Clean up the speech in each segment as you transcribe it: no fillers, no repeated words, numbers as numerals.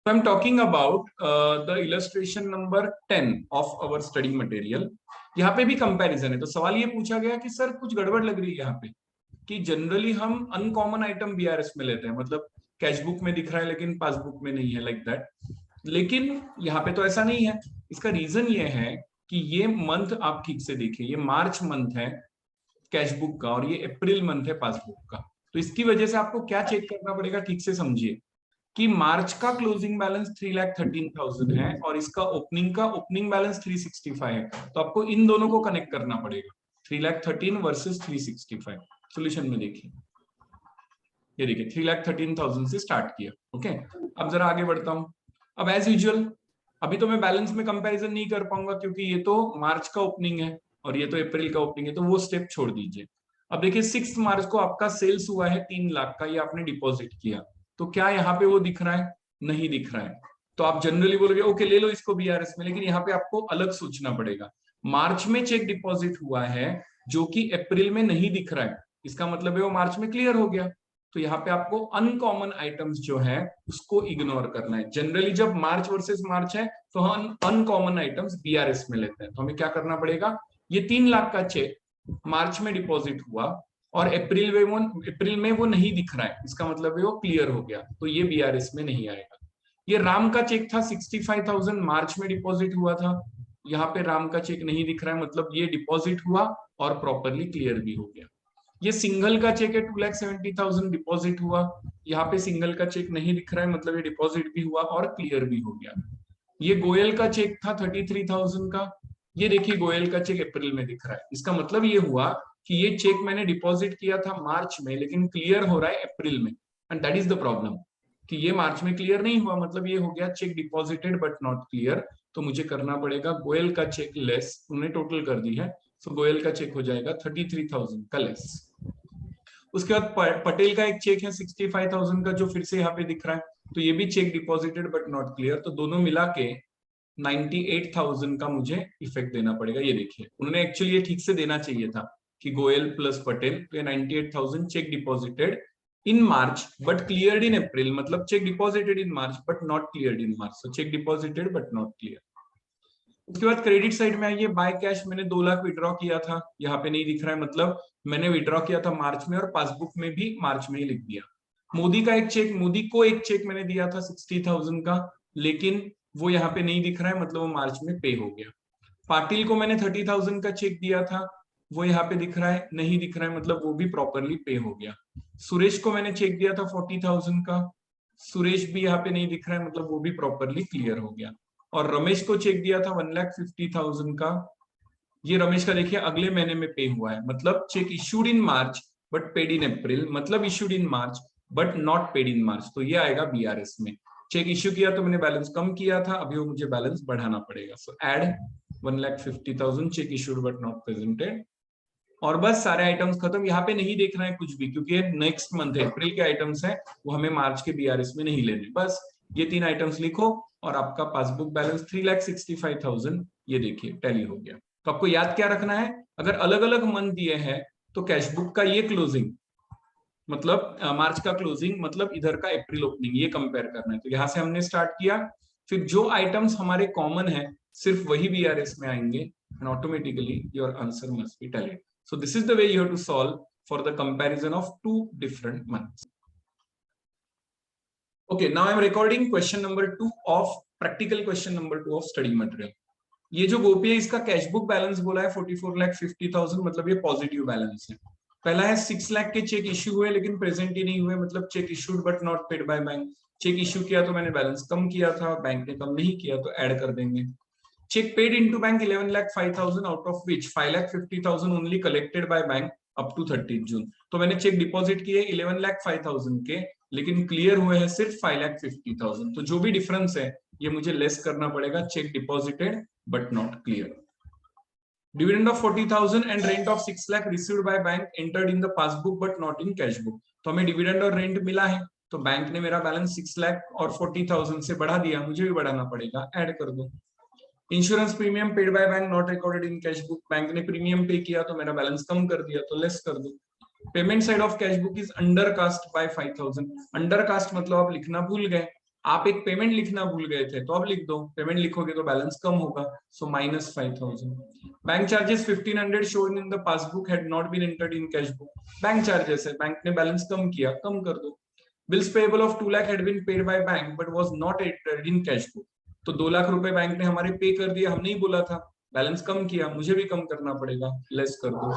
So I'm talking about the illustration number 10 of our study material. यहाँ पे भी comparison है, तो सवाल ये पूछा गया कि सर कुछ गड़बड़ लग रही है यहाँ पे कि जनरली हम अनकॉमन आइटम बीआरएस में लेते हैं, मतलब कैश बुक में दिख रहा है लेकिन पासबुक में नहीं है, लाइक दैट। लेकिन यहाँ पे तो ऐसा नहीं है। इसका रीजन ये है कि ये मंथ आप ठीक से देखिए, ये मार्च मंथ है कैश बुक का और ये अप्रैल मंथ है पासबुक का। तो इसकी वजह से आपको क्या चेक करना पड़ेगा, ठीक से समझिए कि मार्च का क्लोजिंग बैलेंस 3,13,000 है और इसका ओपनिंग बैलेंस 365 है। तो आपको इन दोनों को कनेक्ट करना पड़ेगा, 3,13,000 वर्सेस 365। सोल्यूशन में देखिए, ये देखिए 3,13,000 से स्टार्ट किया। ओके, अब जरा आगे बढ़ता हूं। अब एज यूजुअल अभी तो मैं बैलेंस में कंपैरिजन नहीं कर पाऊंगा क्योंकि ये तो मार्च का ओपनिंग है और ये तो अप्रैल का ओपनिंग है, तो वो स्टेप छोड़ दीजिए। अब देखिए 6 मार्च को आपका सेल्स हुआ है 3 लाख का, ये आपने डिपॉजिट किया, तो क्या यहाँ पे वो दिख रहा है? नहीं दिख रहा है। तो आप जनरली बोलोगे ओके ले लो इसको बीआरएस में, लेकिन यहाँ पे आपको अलग सोचना पड़ेगा। मार्च में चेक डिपॉजिट हुआ है जो कि अप्रैल में नहीं दिख रहा है, इसका मतलब है वो मार्च में क्लियर हो गया। तो यहाँ पे आपको अनकॉमन आइटम्स जो है उसको इग्नोर करना है। जनरली जब मार्च वर्सेस मार्च है तो हम अनकॉमन आइटम्स बीआरएस में लेते हैं। तो हमें क्या करना पड़ेगा, ये 3 लाख का चेक मार्च में डिपॉजिट हुआ और अप्रैल में वो नहीं दिख रहा है, इसका मतलब है वो क्लियर हो गया, तो ये बीआरएस में नहीं आएगा। ये राम का चेक था 65,000, मार्च में डिपॉजिट हुआ था, यहाँ पे राम का चेक नहीं दिख रहा है, मतलब ये डिपॉजिट हुआ और प्रॉपरली क्लियर भी हो गया। ये सिंगल का चेक है 2,70,000 डिपॉजिट हुआ, यहाँ पे सिंगल का चेक नहीं दिख रहा है, मतलब ये डिपॉजिट भी हुआ और क्लियर भी हो गया। ये गोयल का चेक था 33,000 का, ये देखिए गोयल का चेक अप्रैल में दिख रहा है, इसका मतलब ये हुआ कि ये चेक मैंने डिपॉजिट किया था मार्च में लेकिन क्लियर हो रहा है अप्रैल में, and that is the problem कि ये मार्च में क्लियर नहीं हुआ, मतलब ये हो गया check deposited but not clear. तो मुझे करना पड़ेगा गोयल का चेक लेस, उन्होंने टोटल कर दी है, सो गोयल का चेक हो जाएगा 33,000 का लेस। उसके बाद पटेल का एक चेक है 65,000 का जो फिर से यहाँ पे दिख रहा है, तो ये भी check deposited but not clear, तो दोनों मिला के 98,000 का मुझे इफेक्ट देना पड़ेगा। ये देखिए उन्होंने एक्चुअली ये ठीक से देना चाहिए था कि गोयल प्लस पटेल, तो ये 98,000 cheque deposited in March but cleared in April, मतलब cheque deposited in March but not cleared in March, so cheque deposited but not clear. उसके बाद क्रेडिट साइड में आइए, बाय कैश मैंने 2 लाख विड्रॉ किया था, यहाँ पे नहीं दिख रहा है, मतलब मैंने विड्रॉ किया था मार्च में और पासबुक में भी मार्च में ही लिख दिया। मोदी का एक चेक, मोदी को एक चेक मैंने दिया था 60,000 का, लेकिन वो यहाँ पे नहीं दिख रहा है, मतलब वो मार्च में पे हो गया। पाटिल को मैंने 30,000 का चेक दिया था, वो यहाँ पे दिख रहा है, नहीं दिख रहा है, मतलब वो भी प्रॉपरली पे हो गया। सुरेश को मैंने चेक दिया था 40,000 का, सुरेश भी यहाँ पे नहीं दिख रहा है, मतलब वो भी प्रॉपरली क्लियर हो गया। और रमेश को चेक दिया था 1,50,000 का, ये रमेश का देखिए अगले महीने में पे हुआ है, मतलब cheque issued in March but paid in April, मतलब issued in March but not paid in March, तो ये आएगा बीआरएस में। चेक इश्यू किया तो मैंने बैलेंस कम किया था, अभी वो मुझे बैलेंस बढ़ाना पड़ेगा, सो add 1,50,000 check issued but not presented. और बस सारे आइटम्स खत्म, यहाँ पे नहीं देखना है कुछ भी क्योंकि नेक्स्ट मंथ है, अप्रैल के आइटम्स है, वो हमें मार्च के बीआरएस में नहीं लेने। बस ये 3 आइटम्स लिखो और आपका पासबुक बैलेंस 3,65,000 ये देखिए टैली हो गया। तो आपको याद क्या रखना है, अगर अलग अलग मंथ दिए हैं तो कैश बुक का ये क्लोजिंग मतलब मार्च का क्लोजिंग मतलब इधर का अप्रैल ओपनिंग, ये कंपेयर करना है। तो यहाँ से हमने स्टार्ट किया, फिर जो आइटम्स हमारे कॉमन है सिर्फ वही बीआरएस में आएंगे and automatically your answer must be tallied. So this is the way you have to solve for the comparison of 2 different months. Okay, now I am recording question number 2 of practical question number 2 of study material. ये जो गोपी है इसका cash book balance बोला है 44,50,000, मतलब ये positive balance है। पहला है 6 लाख के चेक इश्यू हुए लेकिन प्रेजेंट ही नहीं हुए, मतलब cheque issued but not paid by bank. Cheque issue किया तो मैंने बैलेंस कम किया था, बैंक ने कम नहीं किया तो ऐड कर देंगे। Check paid into bank 11,05,000 out of which 5,50,000 only collected by bank up to 30th June। तो मैंने चेक डिपॉजिट किए 11,05,000 के, लेकिन क्लियर हुए हैं सिर्फ 5,50,000। तो जो भी डिफरेंस है ये मुझे लेस करना पड़ेगा check deposited but not clear. Dividend of 40,000 and rent of 6 lakh received by bank entered in the passbook but not in cash book। तो हमें डिविडेंड और रेंट मिला है तो बैंक ने मेरा बैलेंस 6 लाख और 40,000 से बढ़ा दिया, मुझे भी बढ़ाना पड़ेगा, ऐड कर दो। Insurance premium paid by bank not recorded in cash book, bank ने प्रीमियम पे किया तो मेरा बैलेंस कम कर दिया तो लेस कर दो। Payment side of cash book is undercast by 5,000, undercast मतलब आप लिखना भूल गए, आप एक पेमेंट लिखना भूल गए थे तो अब लिख दो, पेमेंट लिखोगे तो बैलेंस कम होगा, so -5,000। Bank charges 1500 shown in the passbook had not been entered in cash book. Bank charges है, बैंक ने बैलेंस कम किया, कम कर दो। Bills payable of 2 lakh had been paid by bank but was not entered in cash book. तो 2 लाख रुपए bank ने हमारे पे कर दिया, हमने ही बोला था, बैलेंस कम किया, मुझे भी कम करना पड़ेगा, लेस कर दो।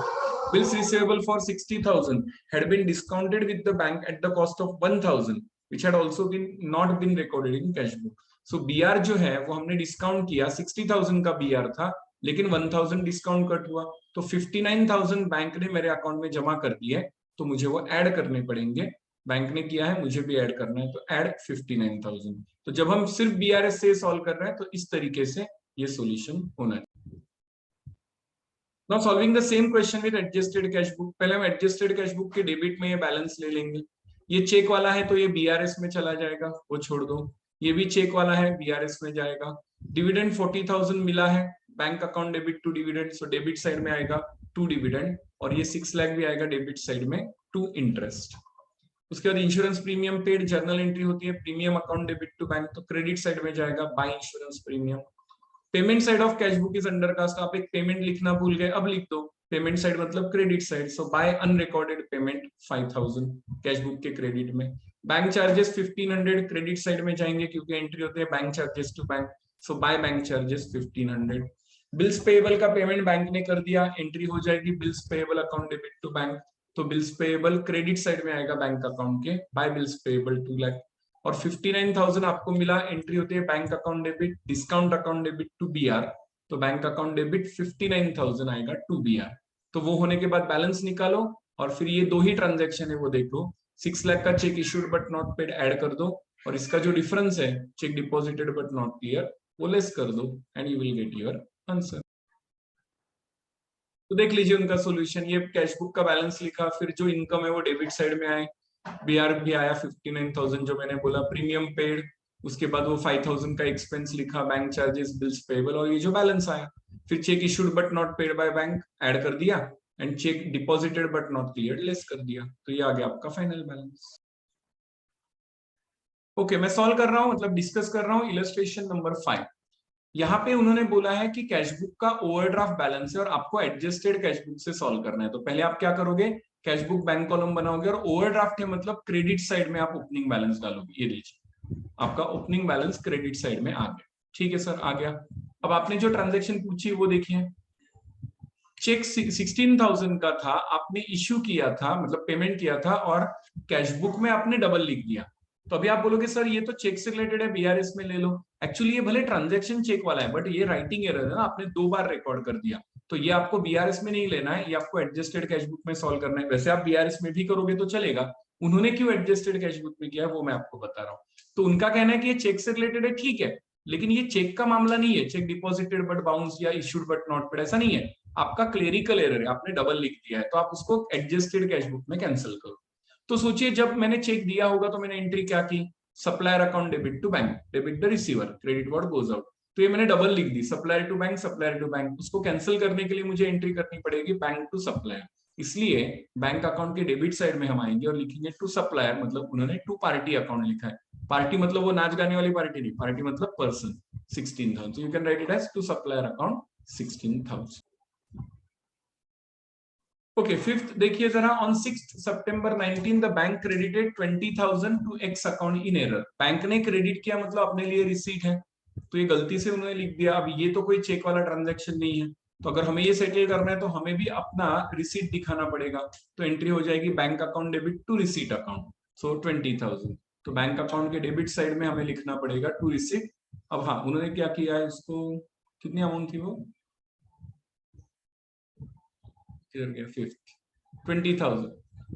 Bills receivable for 60,000 had been discounted with the bank at the cost of 1,000, which had also been not been recorded in cash book. So BR जो है वो हमने डिस्काउंट किया, 60,000 का BR था, लेकिन 1,000 डिस्काउंट कट हुआ, तो 59,000 बैंक ने मेरे अकाउंट में जमा कर दिए, तो मुझे वो ऐड करने पड़ेंगे। बैंक ने किया है, मुझे भी ऐड करना है, तो ऐड 59,000। तो जब हम सिर्फ BRS से सॉल्व कर रहे हैं तो इस तरीके से ये सॉल्यूशन होना है। Now solving the same question with adjusted cash book। पहले हम adjusted cash book के डेबिट में ये बैलेंस ले लेंगे। ये चेक वाला है तो ये BRS में चला जाएगा, वो छोड़ दो। ये भी चेक वाला है, BRS में जाएगा। डिविडेंड 40,000 मिला है, bank account debit to dividend, so debit side में आएगा टू डिविडेंड, और ये 6 लाख भी आएगा डेबिट साइड में टू इंटरेस्ट। उसके बाद insurance premium paid, journal entry होती है, premium account debit to bank, तो क्रेडिट साइड में जाएगा by insurance premium. Payment side of cash book is undercast, आप एक पेमेंट लिखना भूल गए, अब लिख दो। पेमेंट साइड मतलब credit side, so by unrecorded payment 5,000 cash book के क्रेडिट में। बैंक चार्जेस 1500 क्रेडिट साइड में जाएंगे क्योंकि एंट्री होती है bank charges to bank, so by bank charges 1500। Bills payable का पेमेंट बैंक ने कर दिया, एंट्री हो जाएगी bills payable account debit to bank, तो बिल्स पेएबल क्रेडिट साइड में आएगा बैंक अकाउंट के, बाय बिल्स पेएबल 2 लाख। और 59,000 आपको मिला, एंट्री होती है bank account debit, discount account debit to BR, तो बैंक अकाउंट डेबिट 59,000 आएगा टू BR। तो वो होने के बाद बैलेंस निकालो, और फिर ये दो ही ट्रांजैक्शन है वो देखो, 6 लाख का check issued but not paid ad कर दो, और इसका जो डिफरेंस है check deposited but not clear वो लेस कर दो, and you will get your answer. तो देख लीजिए उनका सॉल्यूशन, ये कैश बुक का बैलेंस लिखा, फिर जो इनकम है वो डेबिट साइड में आए, BR भी आया 59,000 जो मैंने बोला, प्रीमियम पेड, उसके बाद वो 5,000 का एक्सपेंस लिखा, बैंक चार्जेस, बिल्स पेएबल, और ये जो बैलेंस आया, फिर check issued but not paid by bank add कर दिया, and check deposited but not cleared less कर दिया, तो ये आ गया आपका फाइनल बैलेंस। ओके, मैं सॉल्व कर रहा हूं, मतलब डिस्कस कर रहा हूं इलस्ट्रेशन नंबर 5। यहाँ पे उन्होंने बोला है कि कैश बुक का ओवरड्राफ्ट बैलेंस है और आपको एडजस्टेड कैश बुक से सॉल्व करना है। तो पहले आप क्या करोगे, कैश बुक बैंक कॉलम बनाओगे, और ओवरड्राफ्ट है मतलब क्रेडिट साइड में आप ओपनिंग बैलेंस डालोगे। ये लीजिए, आपका ओपनिंग बैलेंस क्रेडिट साइड में आ गया। ठीक है सर, आ गया। अब आपने जो ट्रांजेक्शन पूछी वो देखिए, चेक 16,000 का था, आपने इश्यू किया था, मतलब पेमेंट किया था, और कैश बुक में आपने डबल लिख दिया। तो अभी आप बोलोगे सर ये तो चेक से रिलेटेड है, BRS में ले लो। एक्चुअली ये भले ट्रांजैक्शन चेक वाला है, बट ये राइटिंग एरर है ना, आपने 2 बार रिकॉर्ड कर दिया, तो ये आपको BRS में नहीं लेना है, ये आपको एडजस्टेड कैश बुक में सॉल्व करना है। वैसे आप BRS में भी करोगे तो चलेगा, उन्होंने क्यों एडजस्टेड कैश बुक में किया है वो मैं आपको बता रहा हूँ। तो उनका कहना है कि ये चेक से रिलेटेड है, ठीक है, लेकिन ये चेक का मामला नहीं है, चेक डिपॉजिटेड बट बाउंस या इश्यूड बट नॉट पेड, ऐसा नहीं है, आपका क्लेरिकल एरर है, आपने डबल लिख दिया है, तो आप उसको एडजस्टेड कैश बुक में कैंसिल करो। तो सोचिए जब मैंने चेक दिया होगा तो मैंने एंट्री क्या की, supplier account debit to bank, debit the receiver, credit what goes out, तो ये मैंने डबल लिख दी, supplier to bank, supplier to bank. उसको कैंसिल करने के लिए मुझे एंट्री करनी पड़ेगी बैंक टू सप्लायर, इसलिए बैंक अकाउंट के डेबिट साइड में हम आएंगे और लिखेंगे टू सप्लायर, मतलब उन्होंने टू पार्टी अकाउंट लिखा है। पार्टी मतलब वो नाच गाने वाली पार्टी नहीं, पार्टी मतलब person, 16,000, so you can write it as to supplier account 16,000। Okay, fifth देखिए जरा, ऑन 6 सितंबर 19 the bank credited 20,000 to x account in error. Bank ने क्रेडिट किया मतलब अपने लिए रिसीट है, तो ये गलती से उन्होंने लिख दिया। अब ये तो कोई चेक वाला ट्रांजैक्शन नहीं है, तो अगर हमें ये सेटल करना है तो हमें भी अपना रिसीट दिखाना पड़ेगा, तो एंट्री हो जाएगी bank account debit to receipt account, so 20,000, तो बैंक अकाउंट के डेबिट साइड में हमें लिखना पड़ेगा टू रिसीट। अब हाँ, उन्होंने क्या किया है, इसको कितनी अमाउंट थी वो, 20,000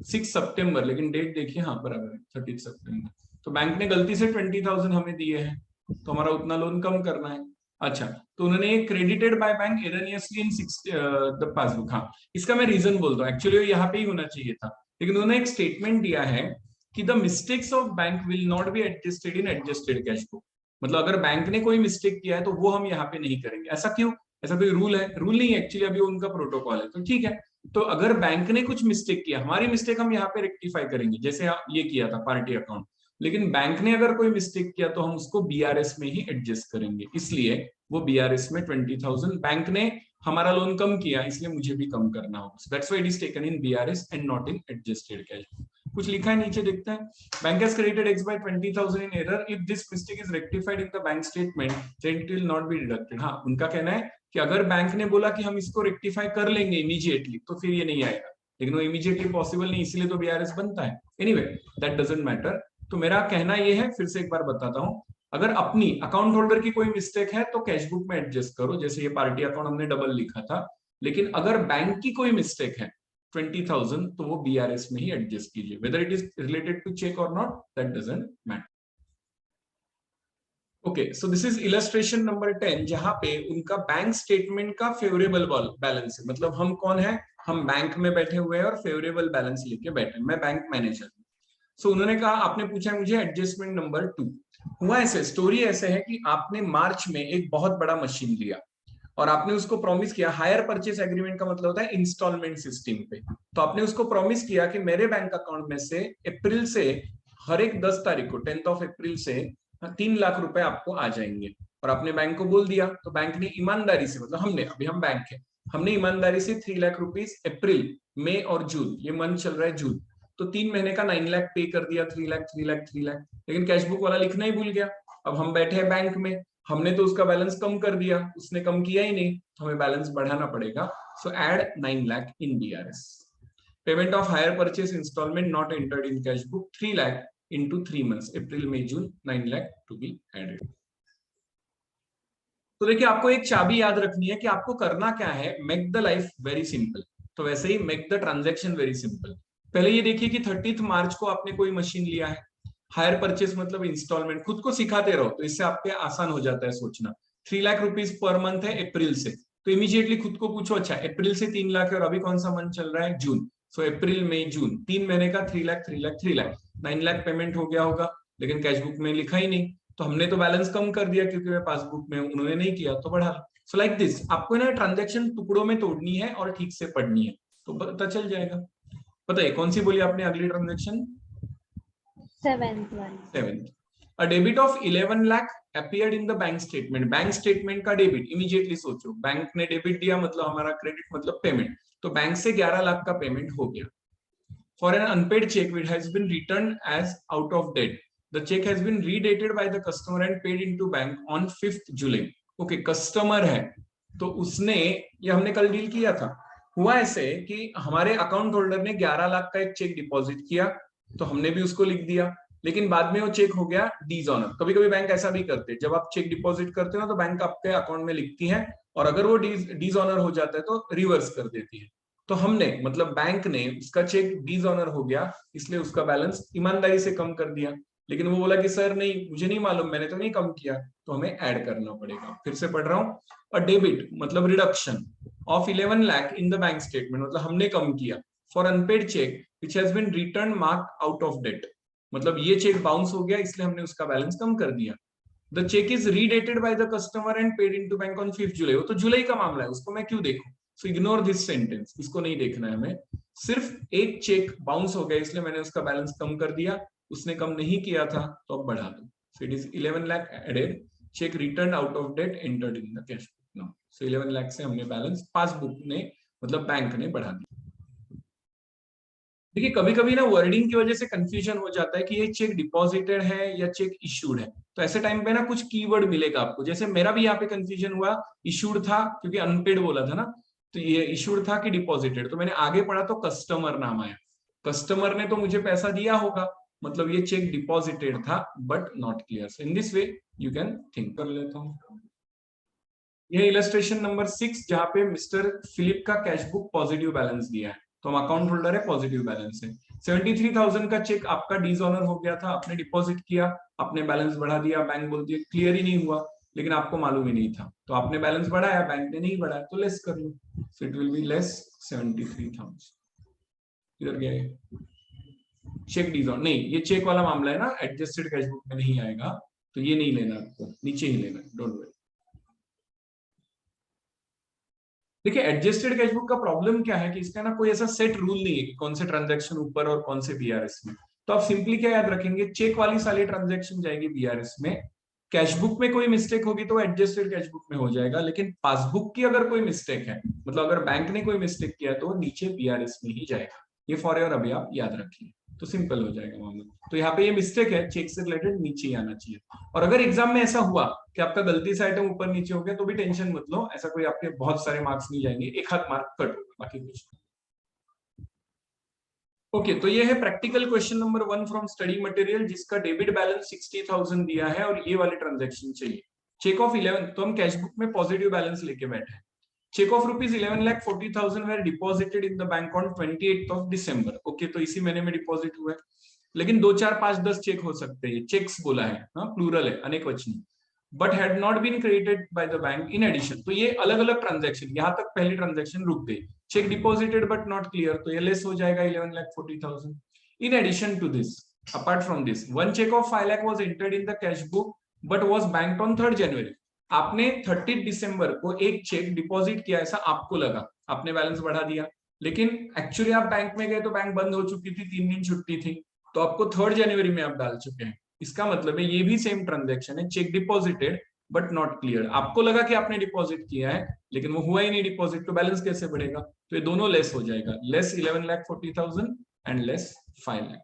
6 सितंबर, लेकिन डेट देखिए, हाँ बराबर है 30 सितंबर, तो बैंक ने गलती से 20,000 हमें दिए हैं, तो हमारा उतना लोन कम करना है। अच्छा, तो उन्होंने credited by bank erroneously in the passbook, हाँ इसका मैं रीजन बोलता हूँ, एक्चुअली यहाँ पे ही होना चाहिए था, लेकिन उन्होंने एक स्टेटमेंट दिया है कि the mistakes of bank will not be adjusted in adjusted cash book, मतलब अगर बैंक ने कोई मिस्टेक किया है तो वो हम यहाँ पे नहीं करेंगे। ऐसा क्यों, ऐसा कोई रूल है? रूल नहीं है एक्चुअली, अभी उनका प्रोटोकॉल है, तो ठीक है। तो अगर बैंक ने कुछ मिस्टेक किया, हमारी मिस्टेक हम यहाँ पे रेक्टिफाई करेंगे, जैसे ये किया था पार्टी अकाउंट, लेकिन बैंक ने अगर कोई मिस्टेक किया तो हम उसको बीआरएस में ही एडजस्ट करेंगे, इसलिए वो बीआरएस में 20,000, बैंक ने हमारा लोन कम किया इसलिए मुझे भी कम करना होगा, so that's why it is taken in BRS and not in adjusted cash. कुछ लिखा है नीचे, देखते हैं। Bank has credited x by 20,000 in error, if this mistake is rectified in the bank statement then it will not be deducted. हाँ, उनका कहना है कि अगर बैंक ने बोला कि हम इसको रेक्टिफाई कर लेंगे इमीडिएटली तो फिर ये नहीं आएगा, लेकिन वो इमीडिएटली पॉसिबल नहीं, इसलिए तो बीआरएस बनता है। Anyway that doesn't matter. तो मेरा कहना ये है, फिर से एक बार बताता हूं, अगर अपनी अकाउंट होल्डर की कोई मिस्टेक है तो कैश बुक में एडजस्ट करो, जैसे ये पार्टी अकाउंट हमने डबल लिखा था। लेकिन अगर बैंक की कोई मिस्टेक है 20,000 तो वो बीआरएस में ही एडजस्ट कीजिए, whether it is related to cheque और not that doesn't matter. Okay, so this is illustration number 10, जहां पे उनका बैंक स्टेटमेंट का फेवरेबल बैलेंस है। मतलब हम कौन है, हम बैंक में बैठे हुए हैं और फेवरेबल बैलेंस लेके बैठे, मैं बैंक मैनेजर हूं। सो उन्होंने कहा, आपने पूछा है मुझे एडजस्टमेंट नंबर 2। हुआ ऐसे, स्टोरी ऐसे है कि आपने मार्च में एक बहुत बड़ा मशीन लिया और आपने उसको प्रॉमिस किया, हायर परचेस एग्रीमेंट का मतलब होता है इंस्टॉलमेंट सिस्टम पे, तो आपने उसको प्रॉमिस किया कि मेरे बैंक अकाउंट में से अप्रैल से हर एक 10 तारीख को 10th ऑफ अप्रैल से 3 लाख रुपए आपको आ जाएंगे। और आपने बैंक को बोल दिया, तो बैंक ने ईमानदारी से, मतलब हमने, अभी हम बैंक है, हमने ईमानदारी से 3 लाख रुपीज अप्रैल, मई और जून, ये मंथ चल रहा है जून, तो 3 महीने का 9 लाख पे कर दिया, 3 लाख 3 लाख 3 लाख। लेकिन कैश बुक वाला लिखना ही भूल गया। अब हम बैठे हैं बैंक में, हमने तो उसका बैलेंस कम कर दिया, उसने कम किया ही नहीं, तो हमें बैलेंस बढ़ाना पड़ेगा। So add 9 lakh in BRS. Payment of hire purchase instalment not entered in cash book 3 lakh into 3 months, April May June, 9 lakh to be added. तो देखिए, आपको एक चाबी याद रखनी है कि आपको करना क्या है, make the life very simple. तो वैसे ही make the transaction very simple. पहले ये देखिए कि 30 मार्च को आपने कोई मशीन लिया है, हायर परचेस मतलब इंस्टॉलमेंट, खुद को सिखाते रहो तो इससे आपके आसान हो जाता है सोचना। 3 लाख रुपीज पर मंथ है अप्रैल से, तो इमीडिएटली खुद को पूछो, अच्छा अप्रैल से 3 लाख है और अभी कौन सा मंथ चल रहा है, जून, सो अप्रैल मई जून, 3 महीने का 3 लाख 3 लाख 3 लाख, 9 लाख पेमेंट हो गया होगा, लेकिन कैश बुक में लिखा ही नहीं, तो हमने तो बैलेंस कम कर दिया क्योंकि मैं पासबुक में, उन्होंने नहीं किया तो बढ़ा। सो लाइक दिस, आपको ना ट्रांजैक्शन टुकड़ों में तोड़नी है और ठीक से पढ़नी है, तो पता चल जाएगा। बताइए कौन सी बोली आपने अगली transaction? 7th। A debit of 11 lakh appeared in the bank statement. Bank statement का डेबिट, इमीडिएटली सोचो, बैंक ने डेबिट दिया मतलब हमारा क्रेडिट मतलब पेमेंट, तो बैंक से 11 लाख का पेमेंट हो गया। For an unpaid cheque which has been returned as out of date, the check has been redated by the customer and paid into bank on 5th July। Okay, customer है तो उसने, ये हमने कल डील किया था। हुआ ऐसे कि हमारे अकाउंट होल्डर ने 11 लाख का एक चेक डिपॉजिट किया, तो हमने भी उसको लिख दिया, लेकिन बाद में वो चेक हो गया डिसऑनर। कभी कभी बैंक ऐसा भी करते हैं, जब आप चेक डिपॉजिट करते हो तो बैंक आपके अकाउंट में लिखती है, और अगर वो डिसऑनर हो जाता है तो रिवर्स कर देती है। तो हमने, मतलब बैंक ने, उसका चेक डिसऑनर हो गया इसलिए उसका बैलेंस ईमानदारी से कम कर दिया, लेकिन वो बोला कि सर नहीं, मुझे नहीं मालूम, मैंने तो नहीं कम किया, तो हमें ऐड करना पड़ेगा। फिर से पढ़ रहा हूँ, और डेबिट मतलब reduction of 11 lakh in the bank statement, मतलब हमने कम किया, for unpaid cheque which has been return mark out of date, मतलब ये चेक बाउंस हो गया इसलिए हमने उसका बैलेंस कम कर दिया। The cheque is redated by the customer and paid into bank on 5th July. वो तो जुलाई का मामला है, उसको मैं क्यों देखूं, सो इग्नोर दिस सेंटेंस, इसको नहीं देखना है हमें। सिर्फ एक चेक बाउंस हो गया इसलिए मैंने उसका बैलेंस कम कर दिया, उसने कम नहीं किया था तो अब बढ़ा दो। So it is 11 lakh added, cheque return out of date entered in the cash book now. So 11 lakh से हमने बैलेंस पासबुक ने, मतलब बैंक ने बढ़ा दिया। देखिए कभी कभी ना वर्डिंग की वजह से कंफ्यूजन हो जाता है कि ये चेक डिपॉजिटेड है या चेक इशूड है, तो ऐसे टाइम पे ना कुछ कीवर्ड मिलेगा आपको, जैसे मेरा भी यहाँ पे कंफ्यूजन हुआ, इशूड था क्योंकि अनपेड बोला था ना, तो ये इशूड था कि डिपॉजिटेड, तो मैंने आगे पढ़ा तो कस्टमर नाम आया, कस्टमर ने तो मुझे पैसा दिया होगा, मतलब ये चेक डिपॉजिटेड था but not clear. In this way you can think. कर लेता हूँ, ये इलस्ट्रेशन नंबर 6 जहाँ पे मिस्टर फिलिप का कैश बुक पॉजिटिव बैलेंस दिया है, तो हम अकाउंट होल्डर है, पॉजिटिव बैलेंस है। 73,000 का चेक आपका डिसऑनर हो गया था, आपने डिपॉजिट किया, आपने बैलेंस बढ़ा दिया, बैंक बोलती है क्लियर ही नहीं हुआ, लेकिन आपको मालूम ही नहीं था, तो आपने बैलेंस बढ़ाया, बैंक ने नहीं बढ़ाया, तो लेस कर लो, so it will be less 73,000। इधर गया चेक डिसऑनर, नहीं ये चेक वाला मामला है ना, एडजस्टेड कैश बुक में नहीं आएगा, तो ये नहीं लेना आपको, नीचे ही लेना, डोंट वरी। देखिए एडजस्टेड कैश बुक का प्रॉब्लम क्या है कि इसका ना कोई ऐसा सेट रूल नहीं है कि कौन से ट्रांजैक्शन ऊपर और कौन से बीआरएस में, तो आप सिंपली क्या याद रखेंगे, चेक वाली सारी ट्रांजेक्शन जाएगी बीआरएस में, कैशबुक में कोई मिस्टेक होगी तो एडजस्टेड कैशबुक में हो जाएगा, लेकिन पासबुक की अगर कोई मिस्टेक है, मतलब अगर बैंक ने कोई मिस्टेक किया तो नीचे बीआरएस में ही जाएगा। ये फॉर योर अभी आप याद रखिए, तो सिंपल हो जाएगा मामला। तो यहाँ पे ये मिस्टेक है, चेक से रिलेटेड नीचे ही आना चाहिए। और अगर एग्जाम में ऐसा हुआ कि आपका गलती से आइटम ऊपर नीचे हो गया तो भी टेंशन मत लो, ऐसा कोई आपके बहुत सारे मार्क्स नहीं जाएंगे, एक हाथ मार्क कट होगा, बाकी कुछ। ओके तो ये है practical question number 1 from study material, जिसका डेबिट बैलेंस 60,000 दिया है और ये वाली ट्रांजेक्शन चाहिए। चेक ऑफ 11, तो हम कैश बुक में पॉजिटिव बैलेंस लेके बैठे हैं। Cheque of rupees 11,40,000 were deposited in the bank on 28th of दिसंबर। ओके तो इसी महीने में डिपॉजिट हुआ है, लेकिन 2 4 5 10 चेक हो सकते हैं, चेक्स बोला है, हाँ प्लूरल है, अनेक वचनी, but had not been created by the bank in addition. तो ये अलग अलग ट्रांजेक्शन, यहां तक पहली ट्रांजेक्शन रुक गई। Cheque deposited but not clear, तो ये लेस हो जाएगा 11,40,000। In addition to this, apart from this, one cheque of 5 lakh was entered in the cash book but was banked on 3rd जनवरी। आपने 30 दिसंबर को एक चेक डिपॉजिट किया, ऐसा आपको लगा, आपने बैलेंस बढ़ा दिया, लेकिन एक्चुअली आप बैंक में गए तो बैंक बंद हो चुकी थी, 3 दिन छुट्टी थी, तो आपको 3rd जनवरी में आप डाल चुके हैं। इसका मतलब है ये भी सेम ट्रांजैक्शन है, check deposited but not clear. आपको लगा कि आपने डिपॉजिट किया है, लेकिन वो हुआ ही नहीं डिपॉजिट, तो बैलेंस कैसे बढ़ेगा? तो ये दोनों लेस हो जाएगा, लेस 11,40,000 एंड लेस 5 लाख।